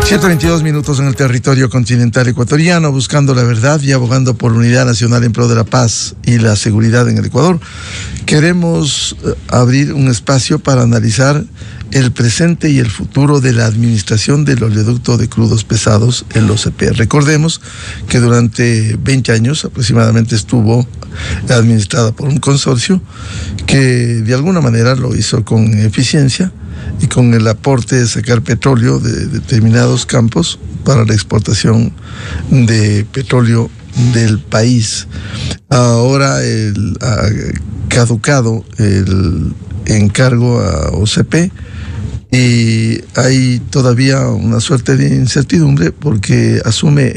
7:22 minutos en el territorio continental ecuatoriano, buscando la verdad y abogando por la unidad nacional en pro de la paz y la seguridad en el Ecuador. Queremos abrir un espacio para analizar el presente y el futuro de la administración del oleoducto de crudos pesados, el OCP. Recordemos que durante 20 años aproximadamente estuvo administrada por un consorcio que de alguna manera lo hizo con eficiencia y con el aporte de sacar petróleo de determinados campos para la exportación de petróleo del país. Ahora ha caducado el encargo a OCP y hay todavía una suerte de incertidumbre porque asume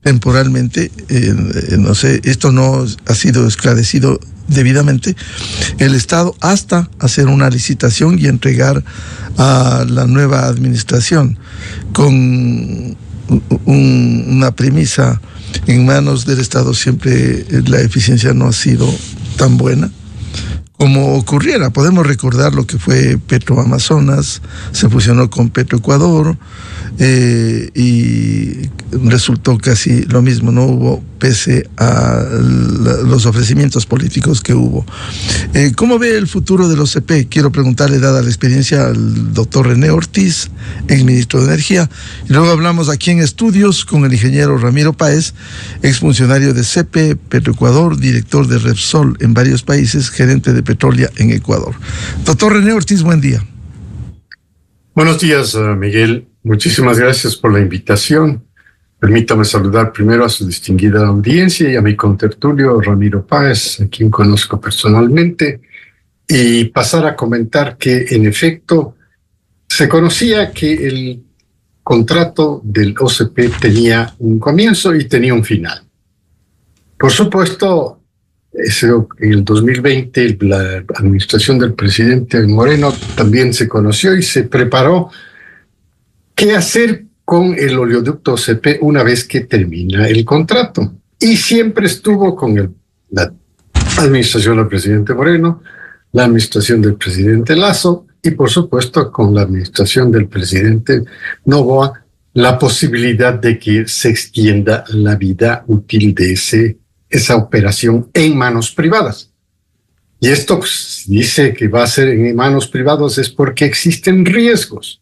temporalmente, no sé, esto no ha sido esclarecido debidamente, el Estado hasta hacer una licitación y entregar a la nueva administración con una premisa en manos del Estado. Siempre la eficiencia no ha sido tan buena como ocurriera. Podemos recordar lo que fue Petroamazonas, se fusionó con Petroecuador y resultó casi lo mismo, no hubo, pese a los ofrecimientos políticos que hubo. ¿Cómo ve el futuro del OCP? Quiero preguntarle, dada la experiencia, al doctor René Ortiz, exministro de Energía, y luego hablamos aquí en estudios con el ingeniero Ramiro Páez, exfuncionario de CEPE, Petroecuador, director de Repsol en varios países, gerente de Petrolia en Ecuador. Doctor René Ortiz, buen día. Buenos días, Miguel. Muchísimas gracias por la invitación. Permítame saludar primero a su distinguida audiencia y a mi contertulio Ramiro Páez, a quien conozco personalmente, y pasar a comentar que, en efecto, se conocía que el contrato del OCP tenía un comienzo y tenía un final. Por supuesto, en el 2020, la administración del presidente Moreno también se conoció y se preparó qué hacer con el oleoducto OCP una vez que termina el contrato. Y siempre estuvo con la administración del presidente Moreno, la administración del presidente Lasso y, por supuesto, con la administración del presidente Noboa, la posibilidad de que se extienda la vida útil de esa operación en manos privadas. Y esto dice que va a ser en manos privadas es porque existen riesgos.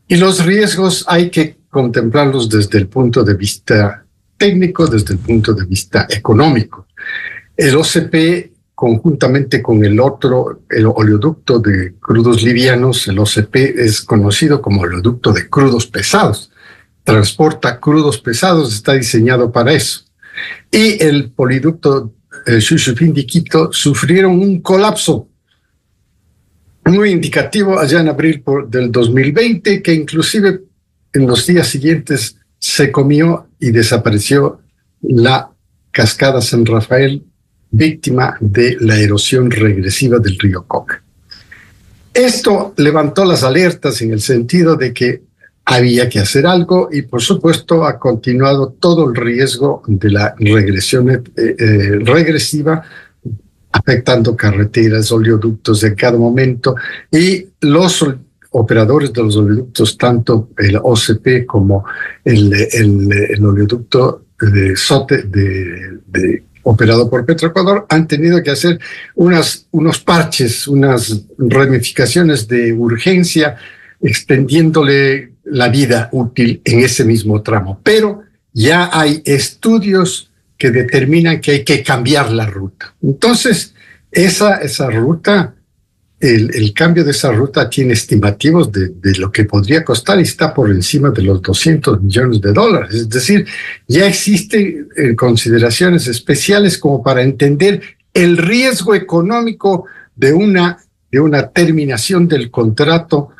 Y los riesgos hay que contemplarlos desde el punto de vista técnico, desde el punto de vista económico. El OCP, conjuntamente con el oleoducto de crudos livianos, el OCP es conocido como oleoducto de crudos pesados. Transporta crudos pesados, está diseñado para eso. Y el poliducto Shushufindi-Quito sufrieron un colapso muy indicativo allá en abril del 2020, que inclusive en los días siguientes se comió y desapareció la cascada San Rafael, víctima de la erosión regresiva del río Coca. Esto levantó las alertas en el sentido de que había que hacer algo y, por supuesto, ha continuado todo el riesgo de la regresión regresiva, afectando carreteras, oleoductos en cada momento, y los operadores de los oleoductos, tanto el OCP como el oleoducto de SOTE operado por Petroecuador, han tenido que hacer unos parches, unas ramificaciones de urgencia, extendiéndole la vida útil en ese mismo tramo. Pero ya hay estudios que determinan que hay que cambiar la ruta. Entonces, esa ruta, el cambio de esa ruta tiene estimativos de lo que podría costar y está por encima de los $200 millones. Es decir, ya existen consideraciones especiales como para entender el riesgo económico de una terminación del contrato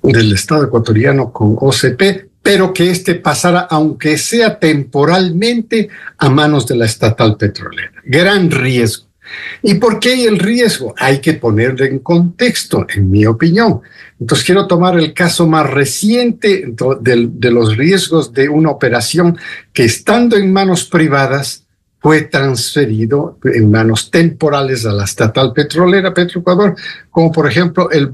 del Estado ecuatoriano con OCP, pero que pasara, aunque sea temporalmente, a manos de la estatal petrolera. Gran riesgo. ¿Y por qué hay el riesgo? Hay que ponerlo en contexto, en mi opinión. Entonces quiero tomar el caso más reciente de los riesgos de una operación que, estando en manos privadas, fue transferido en manos temporales a la estatal petrolera Petroecuador, como por ejemplo el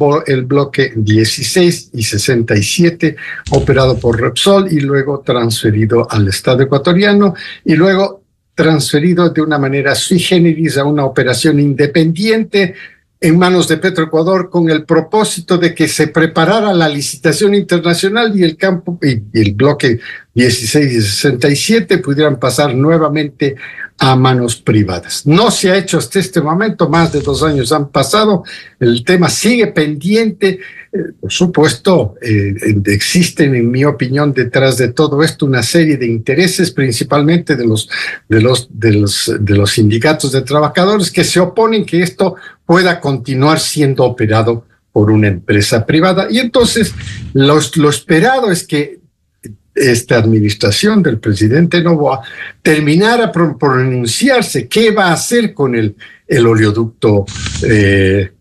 bloque 16 y 67 operado por Repsol y luego transferido al Estado ecuatoriano y luego transferido de una manera sui generis a una operación independiente en manos de Petroecuador con el propósito de que se preparara la licitación internacional y el campo y el bloque 16 y 67 pudieran pasar nuevamente a manos privadas. No se ha hecho hasta este momento, más de 2 años han pasado, el tema sigue pendiente. Por supuesto, existen, en mi opinión, detrás de todo esto una serie de intereses, principalmente de los sindicatos de trabajadores que se oponen que esto pueda continuar siendo operado por una empresa privada. Y entonces lo esperado es que esta administración del presidente Noboa terminara por pronunciarse qué va a hacer con el oleoducto de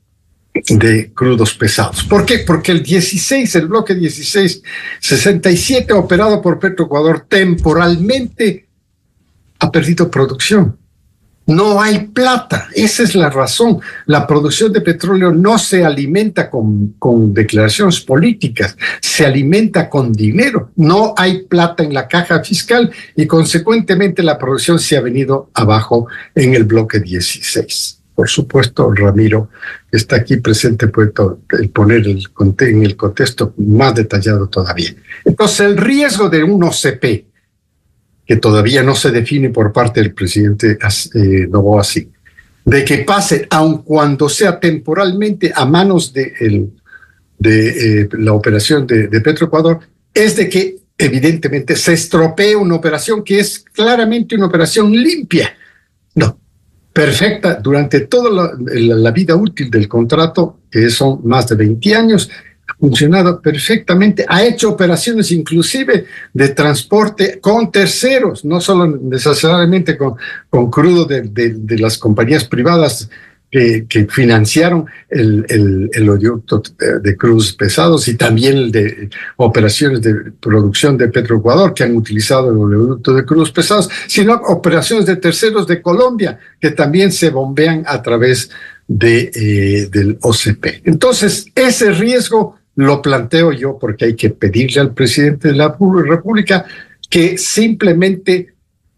crudos pesados. ¿Por qué? Porque el bloque 16-67 operado por Petroecuador temporalmente ha perdido producción. No hay plata, esa es la razón. La producción de petróleo no se alimenta con declaraciones políticas, se alimenta con dinero. No hay plata en la caja fiscal y consecuentemente la producción se ha venido abajo en el bloque 16. Por supuesto, Ramiro está aquí presente, puede poner en el contexto más detallado todavía. Entonces, el riesgo de un OCP, que todavía no se define por parte del presidente Noboa, así, de que pase, aun cuando sea temporalmente, a manos de la operación de Petroecuador, es de que evidentemente se estropee una operación que es claramente una operación limpia. No, perfecta durante toda la vida útil del contrato, que son más de 20 años, ha funcionado perfectamente, ha hecho operaciones inclusive de transporte con terceros, no solo necesariamente con crudo de las compañías privadas que financiaron el oleoducto de crudos pesados y también el de operaciones de producción de Petroecuador que han utilizado el oleoducto de crudos pesados, sino operaciones de terceros de Colombia que también se bombean a través del OCP. Entonces, ese riesgo lo planteo yo porque hay que pedirle al presidente de la República que simplemente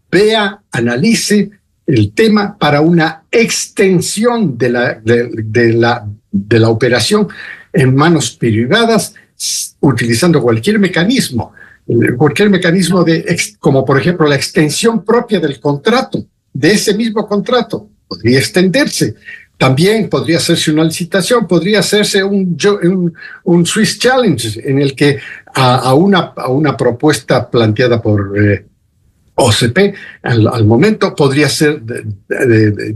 vea, analice el tema para una extensión de la operación en manos privadas, utilizando cualquier mecanismo como por ejemplo la extensión propia del contrato, de ese mismo contrato, podría extenderse. También podría hacerse una licitación, podría hacerse un Swiss Challenge en el que a una propuesta planteada por OCP al momento podría ser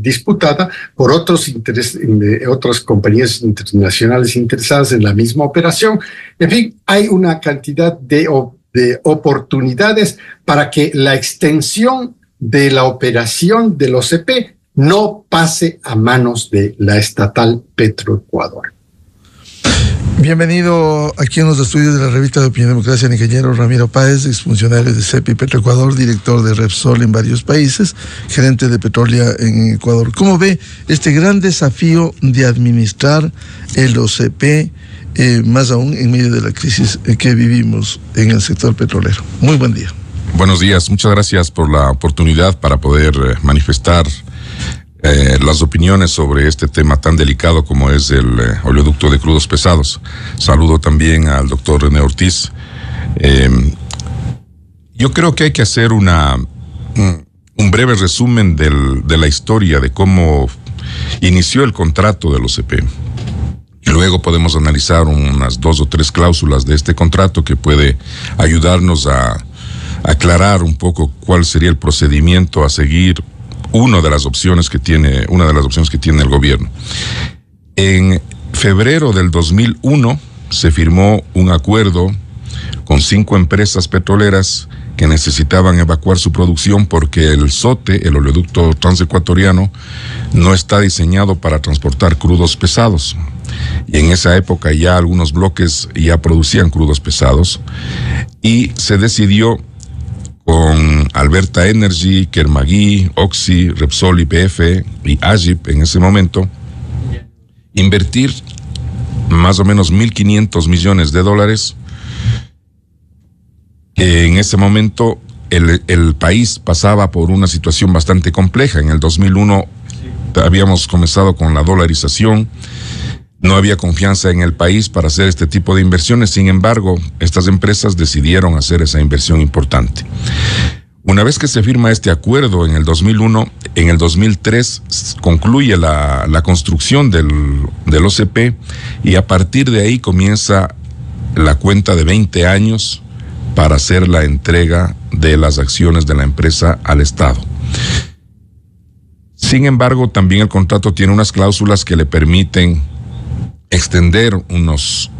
disputada por otras compañías internacionales interesadas en la misma operación. En fin, hay una cantidad de oportunidades para que la extensión de la operación del OCP no pase a manos de la estatal Petroecuador. Bienvenido aquí en los estudios de la revista de Opinión y Democracia, el ingeniero Ramiro Páez, exfuncionario de CEPI Petroecuador, director de Repsol en varios países, gerente de Petrolia en Ecuador. ¿Cómo ve este gran desafío de administrar el OCP, más aún en medio de la crisis que vivimos en el sector petrolero? Muy buen día. Buenos días, muchas gracias por la oportunidad para poder manifestar las opiniones sobre este tema tan delicado como es el oleoducto de crudos pesados. Saludo también al doctor René Ortiz. Yo creo que hay que hacer un breve resumen de la historia de cómo inició el contrato del OCP. Y luego podemos analizar unas 2 o 3 cláusulas de este contrato que puede ayudarnos a aclarar un poco cuál sería el procedimiento a seguir. Una de las opciones que tiene el gobierno. En febrero del 2001 se firmó un acuerdo con 5 empresas petroleras que necesitaban evacuar su producción porque el SOTE, el oleoducto transecuatoriano, no está diseñado para transportar crudos pesados. Y en esa época ya algunos bloques ya producían crudos pesados y se decidió con Alberta Energy, Kermagui, Oxy, Repsol, YPF y Agip en ese momento, invertir más o menos $1.500 millones. En ese momento el país pasaba por una situación bastante compleja. En el 2001 habíamos comenzado con la dolarización, no había confianza en el país para hacer este tipo de inversiones. Sin embargo, estas empresas decidieron hacer esa inversión importante. Una vez que se firma este acuerdo en el 2001, en el 2003 concluye la construcción del OCP, y a partir de ahí comienza la cuenta de 20 años para hacer la entrega de las acciones de la empresa al Estado. Sin embargo, también el contrato tiene unas cláusulas que le permiten extender unos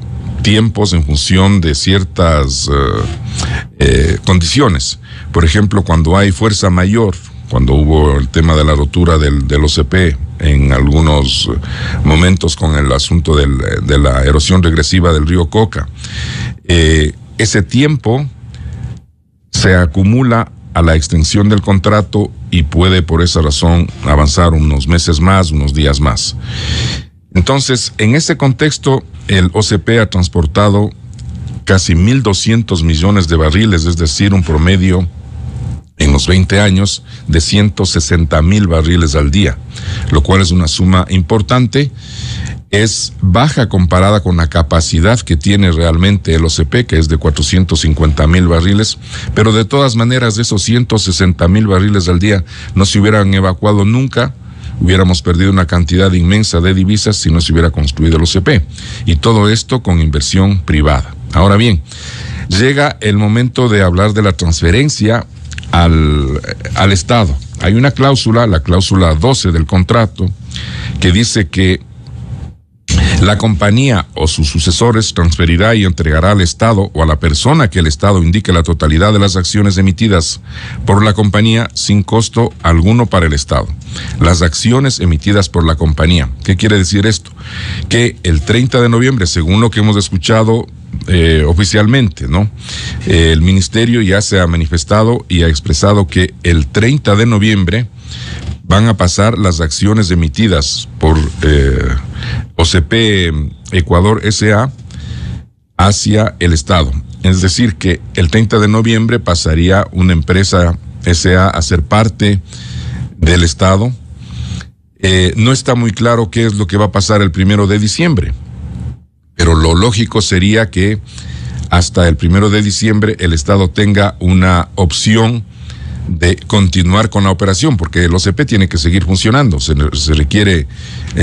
tiempos en función de ciertas condiciones. Por ejemplo, cuando hay fuerza mayor, cuando hubo el tema de la rotura del OCP en algunos momentos con el asunto de la erosión regresiva del río Coca, ese tiempo se acumula a la extensión del contrato y puede por esa razón avanzar unos meses más, unos días más. Entonces, en ese contexto, el OCP ha transportado casi 1.200 millones de barriles, es decir, un promedio en los 20 años de 160,000 barriles al día, lo cual es una suma importante. Es baja comparada con la capacidad que tiene realmente el OCP, que es de 450,000 barriles, pero de todas maneras, de esos 160,000 barriles al día no se hubieran evacuado nunca. Hubiéramos perdido una cantidad inmensa de divisas si no se hubiera construido el OCP. Y todo esto con inversión privada. Ahora bien, llega el momento de hablar de la transferencia al Estado. Hay una cláusula, la cláusula 12 del contrato, que dice que la compañía o sus sucesores transferirá y entregará al Estado o a la persona que el Estado indique la totalidad de las acciones emitidas por la compañía sin costo alguno para el Estado. Las acciones emitidas por la compañía. ¿Qué quiere decir esto? Que el 30 de noviembre, según lo que hemos escuchado oficialmente, ¿no? El ministerio ya se ha manifestado y ha expresado que el 30 de noviembre van a pasar las acciones emitidas por OCP Ecuador S.A. hacia el Estado. Es decir, que el 30 de noviembre pasaría una empresa S.A. a ser parte del Estado. No está muy claro qué es lo que va a pasar el 1 de diciembre, pero lo lógico sería que hasta el 1 de diciembre el Estado tenga una opción de continuar con la operación, porque el OCP tiene que seguir funcionando, se requiere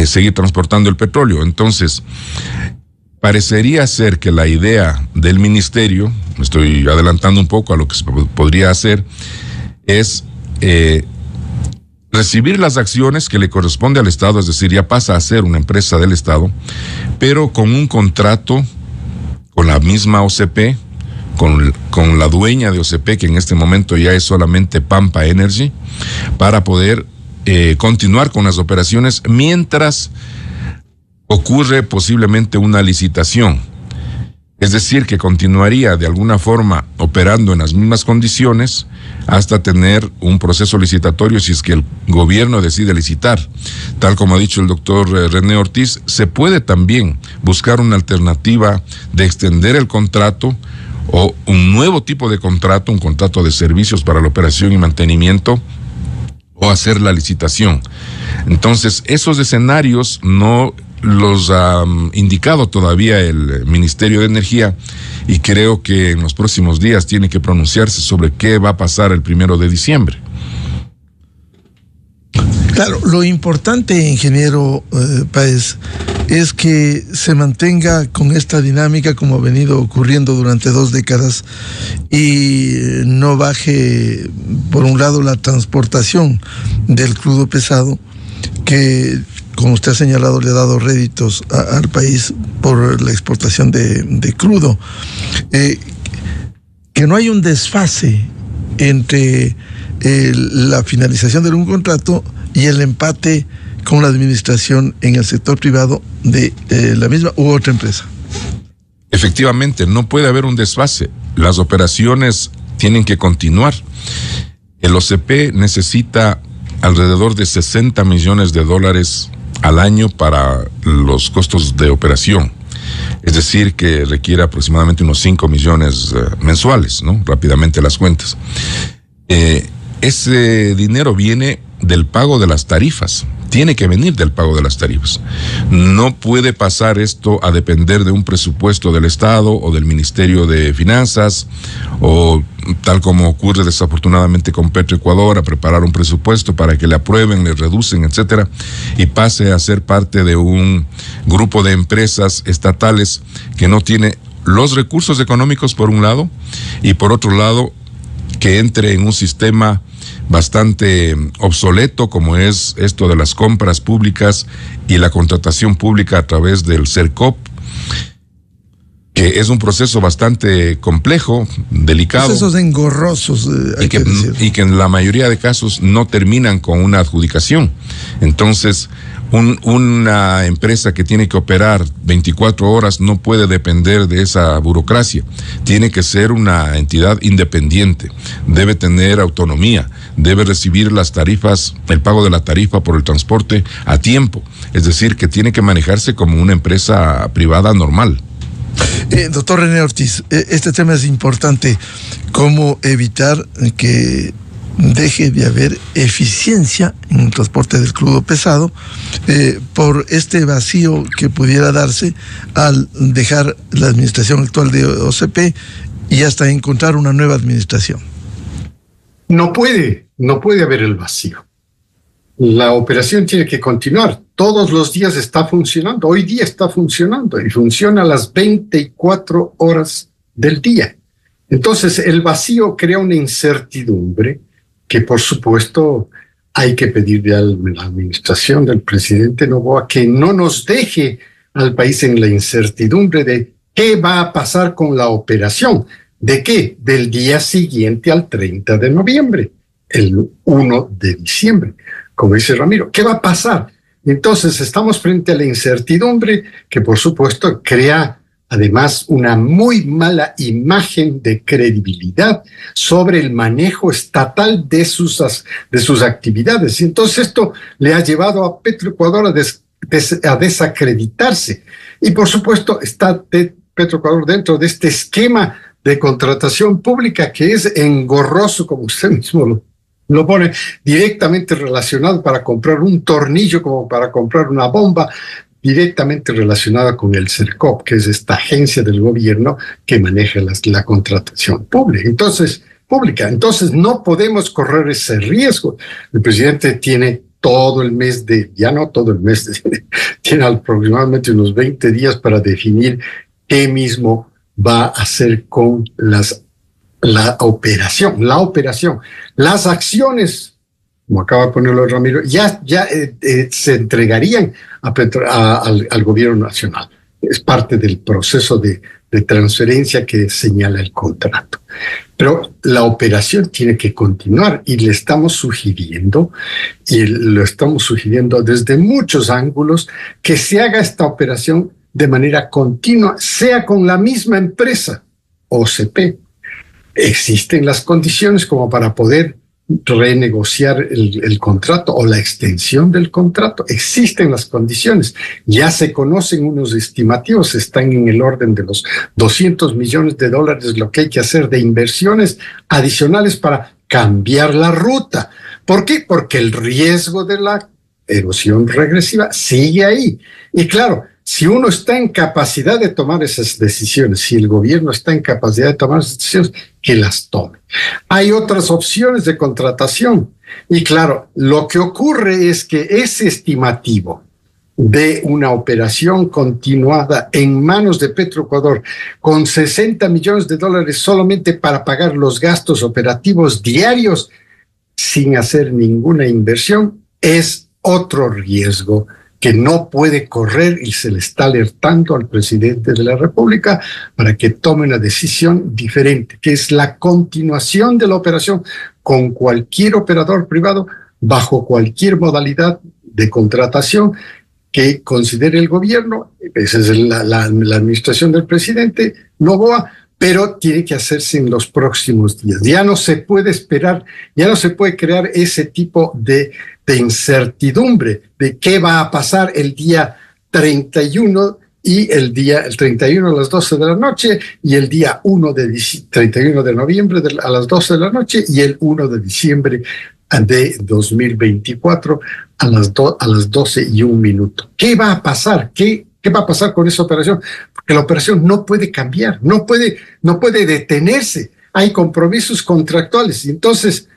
seguir transportando el petróleo. Entonces, parecería ser que la idea del ministerio, me estoy adelantando un poco a lo que se podría hacer, es recibir las acciones que le corresponde al Estado, es decir, ya pasa a ser una empresa del Estado, pero con un contrato con la misma OCP, con la dueña de OCP, que en este momento ya es solamente Pampa Energy, para poder continuar con las operaciones mientras ocurre posiblemente una licitación. Es decir, que continuaría de alguna forma operando en las mismas condiciones hasta tener un proceso licitatorio si es que el gobierno decide licitar. Tal como ha dicho el doctor René Ortiz, se puede también buscar una alternativa de extender el contrato o un nuevo tipo de contrato, un contrato de servicios para la operación y mantenimiento, o hacer la licitación. Entonces, esos escenarios no los ha indicado todavía el Ministerio de Energía, y creo que en los próximos días tiene que pronunciarse sobre qué va a pasar el 1 de diciembre. Claro, lo importante, ingeniero Páez, es que se mantenga con esta dinámica como ha venido ocurriendo durante 2 décadas y no baje, por un lado, la transportación del crudo pesado, que, como usted ha señalado, le ha dado réditos al país por la exportación de crudo. Que no hay un desfase entre la finalización de un contrato y el empate con la administración en el sector privado de la misma u otra empresa. Efectivamente, no puede haber un desfase. Las operaciones tienen que continuar. El OCP necesita alrededor de $60 millones al año para los costos de operación. Es decir, que requiere aproximadamente unos 5 millones mensuales, ¿no? Rápidamente las cuentas. Ese dinero viene del pago de las tarifas. Tiene que venir del pago de las tarifas. No puede pasar esto a depender de un presupuesto del Estado o del Ministerio de Finanzas, o tal como ocurre desafortunadamente con Petroecuador, a preparar un presupuesto para que le aprueben, le reducen, etcétera, y pase a ser parte de un grupo de empresas estatales que no tiene los recursos económicos por un lado, y por otro lado que entre en un sistema bastante obsoleto como es esto de las compras públicas y la contratación pública a través del CERCOP, que es un proceso bastante complejo, delicado. Procesos engorrosos, y que en la mayoría de casos no terminan con una adjudicación. Entonces, una empresa que tiene que operar 24 horas no puede depender de esa burocracia. Tiene que ser una entidad independiente, debe tener autonomía, debe recibir las tarifas, el pago de la tarifa por el transporte a tiempo. Es decir, que tiene que manejarse como una empresa privada normal. Doctor René Ortiz, este tema es importante. ¿Cómo evitar que deje de haber eficiencia en el transporte del crudo pesado por este vacío que pudiera darse al dejar la administración actual de OCP y hasta encontrar una nueva administración? No puede haber el vacío. La operación tiene que continuar. Todos los días está funcionando. Hoy día está funcionando y funciona a las 24 horas del día. Entonces, el vacío crea una incertidumbre que, por supuesto, hay que pedirle a la administración del presidente Noboa que no nos deje al país en la incertidumbre de qué va a pasar con la operación. ¿De qué? Del día siguiente al 30 de noviembre, el 1 de diciembre. Como dice Ramiro, ¿qué va a pasar? Entonces estamos frente a la incertidumbre que por supuesto crea además una muy mala imagen de credibilidad sobre el manejo estatal de sus actividades. Y entonces esto le ha llevado a Petroecuador a desacreditarse. Y por supuesto está Petroecuador dentro de este esquema de contratación pública que es engorroso, como usted mismo lo pone, directamente relacionado para comprar un tornillo como para comprar una bomba, directamente relacionada con el CERCOP, que es esta agencia del gobierno que maneja la contratación pública. Entonces no podemos correr ese riesgo. El presidente tiene todo el mes tiene aproximadamente unos 20 días para definir qué mismo va a hacer con la operación. Las acciones, como acaba de ponerlo Ramiro, ya se entregarían al gobierno nacional. Es parte del proceso de transferencia que señala el contrato. Pero la operación tiene que continuar y lo estamos sugiriendo desde muchos ángulos, que se haga esta operación de manera continua, sea con la misma empresa, OCP. Existen las condiciones como para poder renegociar el contrato o la extensión del contrato. Existen las condiciones. Ya se conocen unos estimativos, están en el orden de los $200 millones lo que hay que hacer de inversiones adicionales para cambiar la ruta. ¿Por qué? Porque el riesgo de la erosión regresiva sigue ahí. Y claro, si uno está en capacidad de tomar esas decisiones, si el gobierno está en capacidad de tomar esas decisiones, que las tome. Hay otras opciones de contratación. Y claro, lo que ocurre es que ese estimativo de una operación continuada en manos de Petroecuador con $60 millones solamente para pagar los gastos operativos diarios sin hacer ninguna inversión es otro riesgo que no puede correr, y se le está alertando al presidente de la República para que tome una decisión diferente, que es la continuación de la operación con cualquier operador privado bajo cualquier modalidad de contratación que considere el gobierno. Esa es la administración del presidente Noboa, pero tiene que hacerse en los próximos días. Ya no se puede esperar, ya no se puede crear ese tipo de incertidumbre de qué va a pasar el día 31 y el 31 a las 12 de la noche y el día 31 de noviembre a las 12 de la noche y el 1 de diciembre de 2024 a las 12:01. ¿Qué va a pasar? ¿Qué va a pasar con esa operación? Porque la operación no puede cambiar, no puede detenerse. Hay compromisos contractuales. Entonces,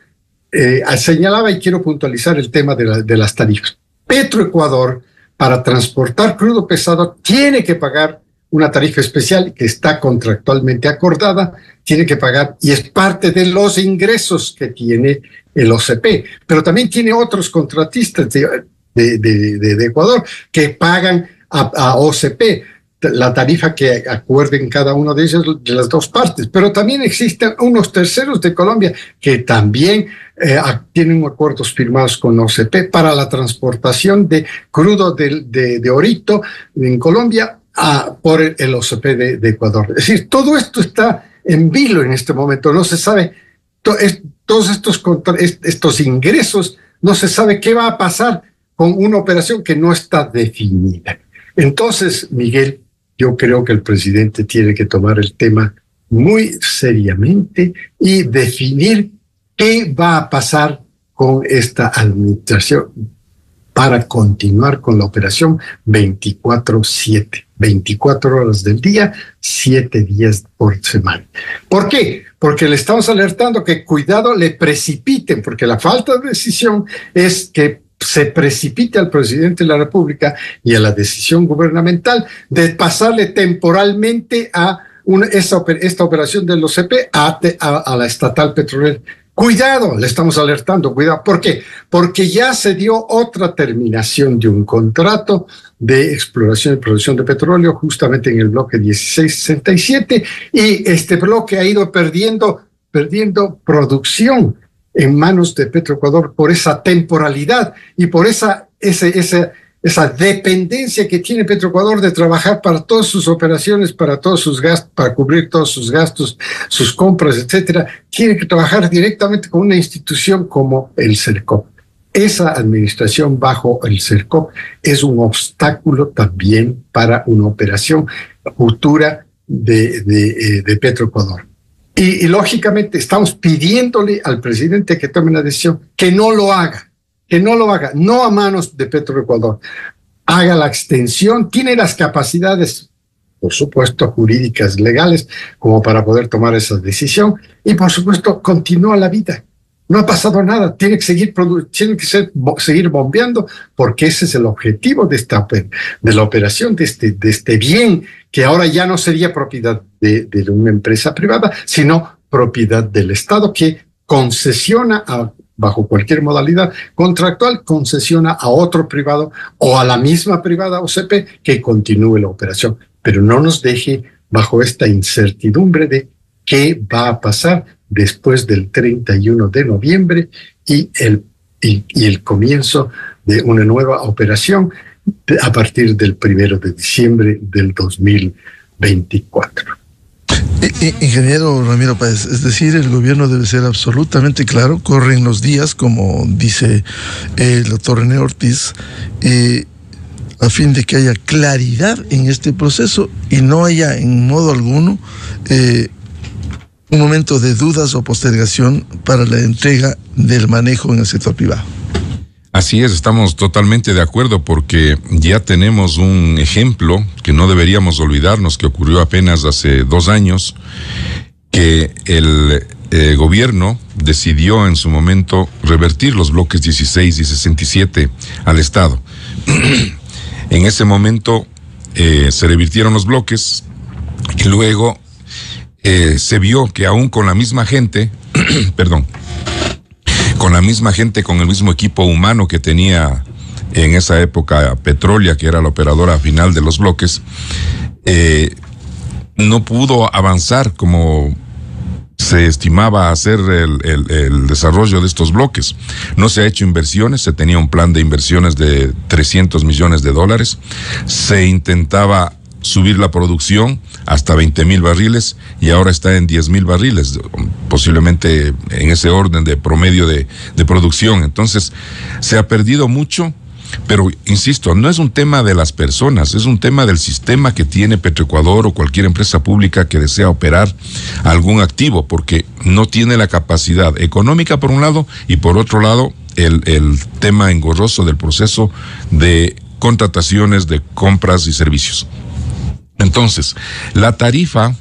señalaba y quiero puntualizar el tema de las tarifas. Petroecuador, para transportar crudo pesado, tiene que pagar una tarifa especial que está contractualmente acordada, tiene que pagar y es parte de los ingresos que tiene el OCP, pero también tiene otros contratistas de Ecuador que pagan a OCP la tarifa que acuerden cada uno de ellos, de las dos partes, pero también existen unos terceros de Colombia que también tienen acuerdos firmados con OCP para la transportación de crudo de orito en Colombia por el OCP de Ecuador. Es decir, todo esto está en vilo en este momento, no se sabe, todos estos ingresos, no se sabe qué va a pasar con una operación que no está definida. Entonces, Miguel, yo creo que el presidente tiene que tomar el tema muy seriamente y definir qué va a pasar con esta administración para continuar con la operación 24/7, 24 horas del día, 7 días por semana. ¿Por qué? Porque le estamos alertando que cuidado le precipiten, porque la falta de decisión es que se precipite al presidente de la República y a la decisión gubernamental de pasarle temporalmente a esta operación del OCP a la estatal petrolera. Cuidado, le estamos alertando, cuidado. ¿Por qué? Porque ya se dio otra terminación de un contrato de exploración y producción de petróleo justamente en el bloque 1667 y este bloque ha ido perdiendo producción en manos de Petroecuador por esa temporalidad y por esa dependencia que tiene Petroecuador de trabajar para todas sus operaciones, para todos sus gastos, para cubrir todos sus gastos, sus compras, etcétera. Tiene que trabajar directamente con una institución como el CERCOP. Esa administración bajo el CERCOP es un obstáculo también para una operación futura de Petroecuador. Y lógicamente estamos pidiéndole al presidente que tome una decisión, que no lo haga, no a manos de Petroecuador. Haga la extensión, tiene las capacidades, por supuesto, jurídicas, legales, como para poder tomar esa decisión. Y por supuesto, continúa la vida. No ha pasado nada, tiene que seguir bombeando, porque ese es el objetivo de la operación, de este bien, que ahora ya no sería propiedad de una empresa privada, sino propiedad del Estado, que concesiona bajo cualquier modalidad contractual, concesiona a otro privado o a la misma privada OCP que continúe la operación, pero no nos deje bajo esta incertidumbre de qué va a pasar después del 31 de noviembre y el comienzo de una nueva operación a partir del 1 de diciembre del 2024. Ingeniero Ramiro Páez, es decir, el gobierno debe ser absolutamente claro, corren los días, como dice el doctor René Ortiz, a fin de que haya claridad en este proceso y no haya en modo alguno un momento de dudas o postergación para la entrega del manejo en el sector privado. Así es, estamos totalmente de acuerdo porque ya tenemos un ejemplo que no deberíamos olvidarnos, que ocurrió apenas hace 2 años, que el gobierno decidió en su momento revertir los bloques 16 y 67 al Estado. En ese momento se revirtieron los bloques y luego se vio que aún con la misma gente, con el mismo equipo humano que tenía en esa época Petrolia, que era la operadora final de los bloques, no pudo avanzar como se estimaba hacer el desarrollo de estos bloques. No se ha hecho inversiones, se tenía un plan de inversiones de $300 millones, se intentaba subir la producción hasta 20,000 barriles y ahora está en 10,000 barriles, posiblemente en ese orden de promedio de producción. Entonces, se ha perdido mucho, pero insisto, no es un tema de las personas, es un tema del sistema que tiene Petroecuador o cualquier empresa pública que desea operar algún activo, porque no tiene la capacidad económica por un lado y por otro lado el tema engorroso del proceso de contrataciones, de compras y servicios. Entonces, la tarifa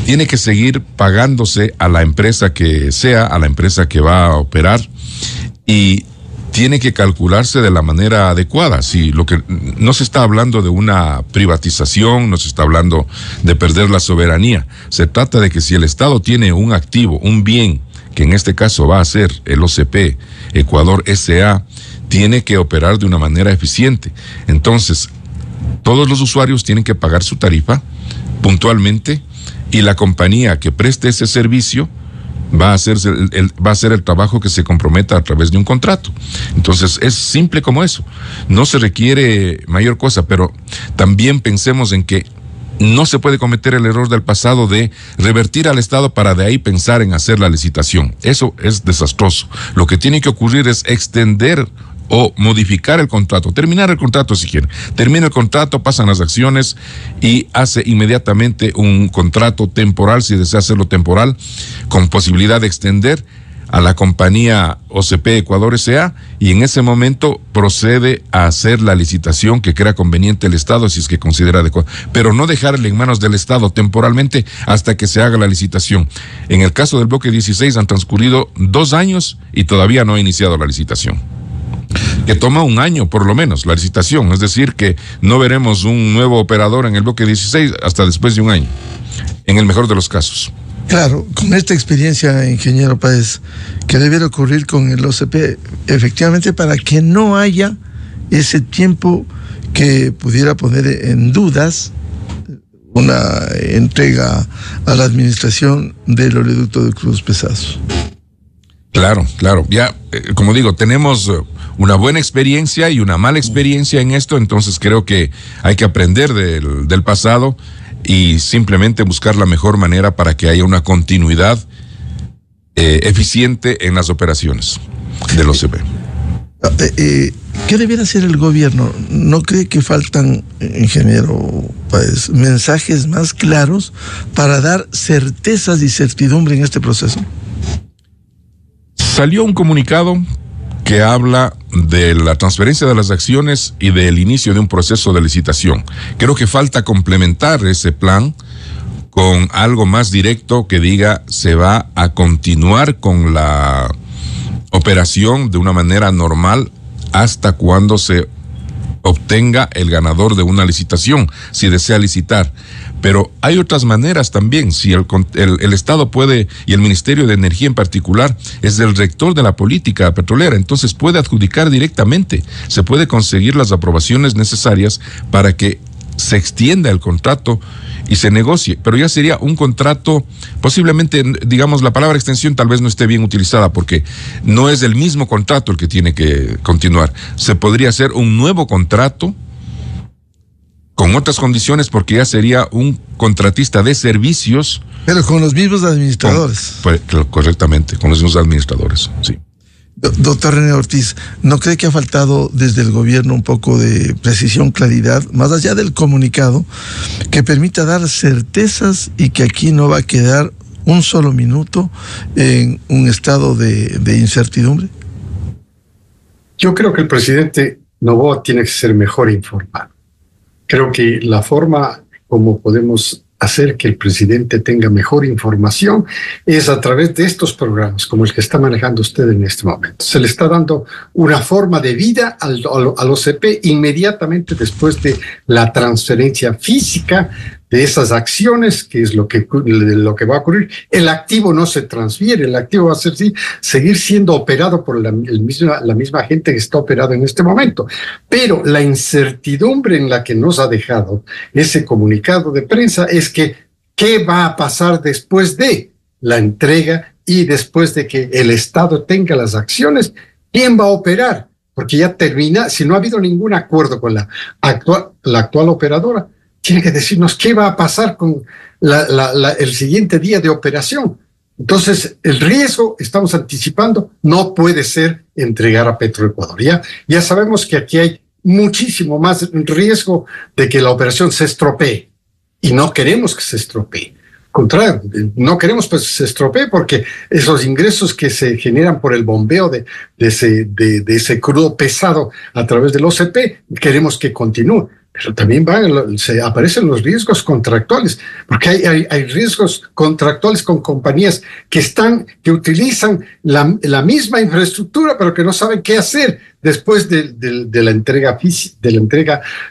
tiene que seguir pagándose a la empresa que sea, a la empresa que va a operar, y tiene que calcularse de la manera adecuada. Si lo que no se está hablando de una privatización, no se está hablando de perder la soberanía, se trata de que si el Estado tiene un activo, un bien, que en este caso va a ser el OCP Ecuador S.A., tiene que operar de una manera eficiente. Entonces, todos los usuarios tienen que pagar su tarifa puntualmente y la compañía que preste ese servicio va a hacer el trabajo que se comprometa a través de un contrato. Entonces, es simple como eso. No se requiere mayor cosa, pero también pensemos en que no se puede cometer el error del pasado de revertir al Estado para de ahí pensar en hacer la licitación. Eso es desastroso. Lo que tiene que ocurrir es extender o modificar el contrato, terminar el contrato si quieren. Termina el contrato, pasan las acciones y hace inmediatamente un contrato temporal, si desea hacerlo temporal, con posibilidad de extender a la compañía OCP Ecuador S.A. y en ese momento procede a hacer la licitación que crea conveniente el Estado si es que considera adecuado, pero no dejarle en manos del Estado temporalmente hasta que se haga la licitación. En el caso del bloque 16 han transcurrido 2 años y todavía no ha iniciado la licitación, que toma 1 año por lo menos la licitación, es decir que no veremos un nuevo operador en el bloque 16 hasta después de 1 año, en el mejor de los casos. Claro, con esta experiencia, ingeniero Páez, que debiera ocurrir con el OCP, efectivamente, para que no haya ese tiempo que pudiera poner en dudas una entrega a la administración del oleoducto de crudos pesados. Claro, claro. Ya, como digo, tenemos una buena experiencia y una mala experiencia en esto, entonces creo que hay que aprender del pasado y simplemente buscar la mejor manera para que haya una continuidad eficiente en las operaciones del OCP. ¿Qué debiera hacer el gobierno? ¿No cree que faltan, ingeniero Páez, mensajes más claros para dar certezas y certidumbre en este proceso? Salió un comunicado que habla de la transferencia de las acciones y del inicio de un proceso de licitación. Creo que falta complementar ese plan con algo más directo que diga se va a continuar con la operación de una manera normal hasta cuando se obtenga el ganador de una licitación, si desea licitar. Pero hay otras maneras también. Si el Estado puede, y el Ministerio de Energía en particular, es el rector de la política petrolera, entonces puede adjudicar directamente. Se puede conseguir las aprobaciones necesarias para que se extienda el contrato y se negocie. Pero ya sería un contrato, posiblemente, digamos, la palabra extensión tal vez no esté bien utilizada porque no es el mismo contrato el que tiene que continuar. Se podría hacer un nuevo contrato con otras condiciones porque ya sería un contratista de servicios. Pero con los mismos administradores. Correctamente, con los mismos administradores, sí. Doctor René Ortiz, ¿no cree que ha faltado desde el gobierno un poco de precisión, claridad, más allá del comunicado, que permita dar certezas y que aquí no va a quedar un solo minuto en un estado de incertidumbre? Yo creo que el presidente Noboa tiene que ser mejor informado. Creo que la forma como podemos hacer que el presidente tenga mejor información es a través de estos programas, como el que está manejando usted en este momento. Se le está dando una forma de vida al OCP inmediatamente después de la transferencia física de esas acciones, que es lo que va a ocurrir. El activo no se transfiere, el activo va a seguir siendo operado por la misma gente que está operado en este momento. Pero la incertidumbre en la que nos ha dejado ese comunicado de prensa es que ¿qué va a pasar después de la entrega y después de que el Estado tenga las acciones? ¿Quién va a operar? Porque ya termina, si no ha habido ningún acuerdo con la actual operadora, tiene que decirnos qué va a pasar con el siguiente día de operación. Entonces, el riesgo, estamos anticipando, no puede ser entregar a Petroecuador. Ya sabemos que aquí hay muchísimo más riesgo de que la operación se estropee, y no queremos que se estropee. Al contrario, no queremos que se estropee, porque esos ingresos que se generan por el bombeo de ese crudo pesado a través del OCP, queremos que continúe. Pero también aparecen los riesgos contractuales, porque hay riesgos contractuales con compañías que utilizan la misma infraestructura, pero que no saben qué hacer después de la entrega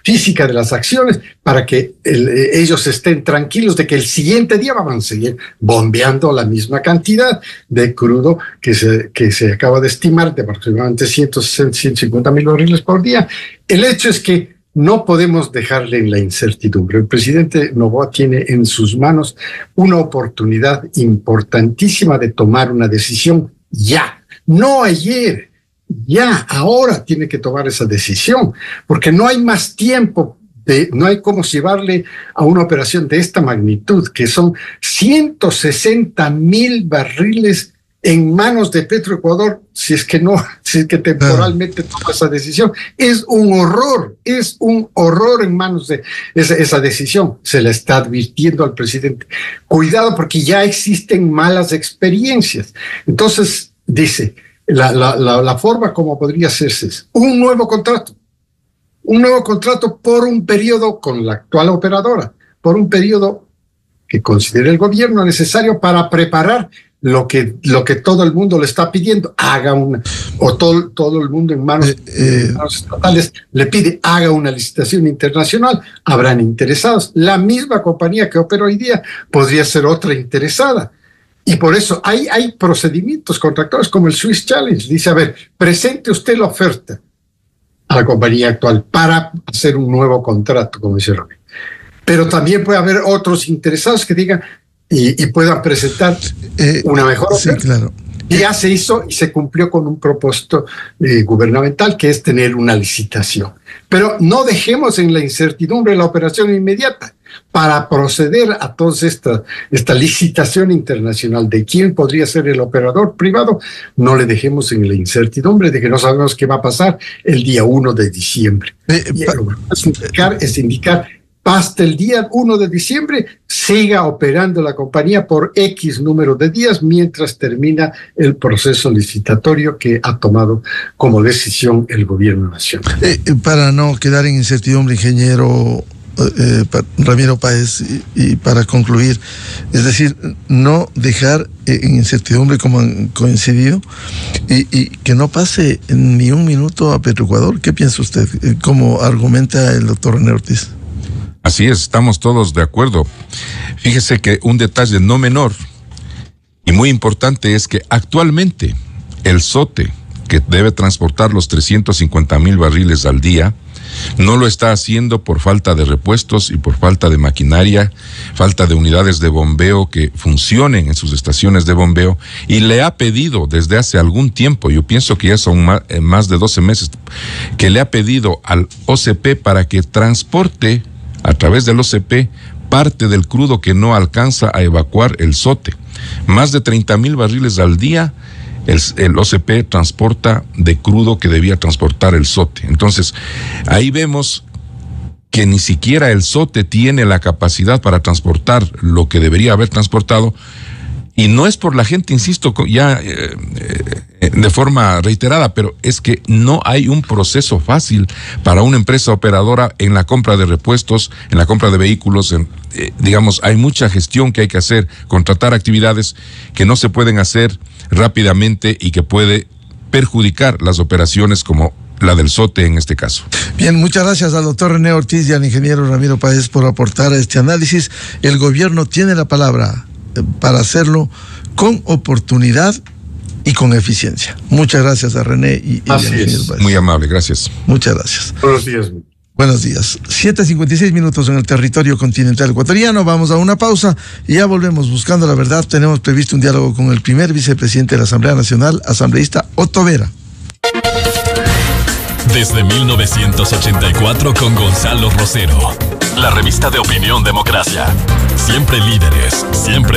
física de las acciones, para que ellos estén tranquilos de que el siguiente día van a seguir bombeando la misma cantidad de crudo que se acaba de estimar de aproximadamente 150 mil barriles por día. El hecho es que no podemos dejarle en la incertidumbre. El presidente Noboa tiene en sus manos una oportunidad importantísima de tomar una decisión ya, no ayer, ya, ahora tiene que tomar esa decisión, porque no hay más tiempo, no hay cómo llevarle a una operación de esta magnitud, que son 160,000 barriles en manos de Petroecuador, si es que temporalmente toma esa decisión. Es un horror en manos de esa decisión. Se le está advirtiendo al presidente, cuidado, porque ya existen malas experiencias. Entonces, dice, la forma como podría hacerse es un nuevo contrato por un periodo con la actual operadora, por un periodo que considere el gobierno necesario para preparar lo que todo el mundo le está pidiendo. Todo el mundo en manos estatales le pide, haga una licitación internacional. Habrán interesados. La misma compañía que opera hoy día podría ser otra interesada. Y por eso hay procedimientos contractuales como el Swiss Challenge. Dice, a ver, presente usted la oferta a la compañía actual para hacer un nuevo contrato, como dice Roque. Pero también puede haber otros interesados que digan y puedan presentar una mejor oferta. Sí, claro. Ya se hizo y se cumplió con un propósito gubernamental, que es tener una licitación. Pero no dejemos en la incertidumbre la operación inmediata. Para proceder a toda esta licitación internacional de quién podría ser el operador privado, no le dejemos en la incertidumbre de que no sabemos qué va a pasar el día 1 de diciembre. Es indicar hasta el día 1 de diciembre siga operando la compañía por X número de días mientras termina el proceso licitatorio que ha tomado como decisión el gobierno nacional. Para no quedar en incertidumbre, ingeniero Ramiro Páez, y para concluir, es decir, no dejar en incertidumbre como han coincidido y que no pase ni un minuto a Petroecuador. ¿Qué piensa usted? Como argumenta el doctor René Ortiz. Así es, estamos todos de acuerdo. Fíjese que un detalle no menor y muy importante es que actualmente el SOTE, que debe transportar los 350,000 barriles al día, no lo está haciendo por falta de repuestos y por falta de maquinaria, falta de unidades de bombeo que funcionen en sus estaciones de bombeo, y le ha pedido desde hace algún tiempo, yo pienso que ya son más de 12 meses, que le ha pedido al OCP para que transporte a través del OCP parte del crudo que no alcanza a evacuar el SOTE. Más de 30,000 barriles al día el OCP transporta de crudo que debía transportar el SOTE. Entonces, ahí vemos que ni siquiera el SOTE tiene la capacidad para transportar lo que debería haber transportado. Y no es por la gente, insisto, ya de forma reiterada, pero es que no hay un proceso fácil para una empresa operadora en la compra de repuestos, en la compra de vehículos. Digamos, hay mucha gestión que hay que hacer, contratar actividades que no se pueden hacer rápidamente y que puede perjudicar las operaciones como la del SOTE en este caso. Bien, muchas gracias al doctor René Ortiz y al ingeniero Ramiro Páez por aportar a este análisis. El gobierno tiene la palabra para hacerlo con oportunidad y con eficiencia. Muchas gracias a René y al ingeniero Páez. Muy amable, gracias. Muchas gracias. Buenos días. Buenos días. 7:56 en el territorio continental ecuatoriano. Vamos a una pausa y ya volvemos. Buscando la verdad, tenemos previsto un diálogo con el primer vicepresidente de la Asamblea Nacional, asambleísta Otto Vera. Desde 1984 con Gonzalo Rosero. la revista de Opinión Democracia. Siempre líderes, siempre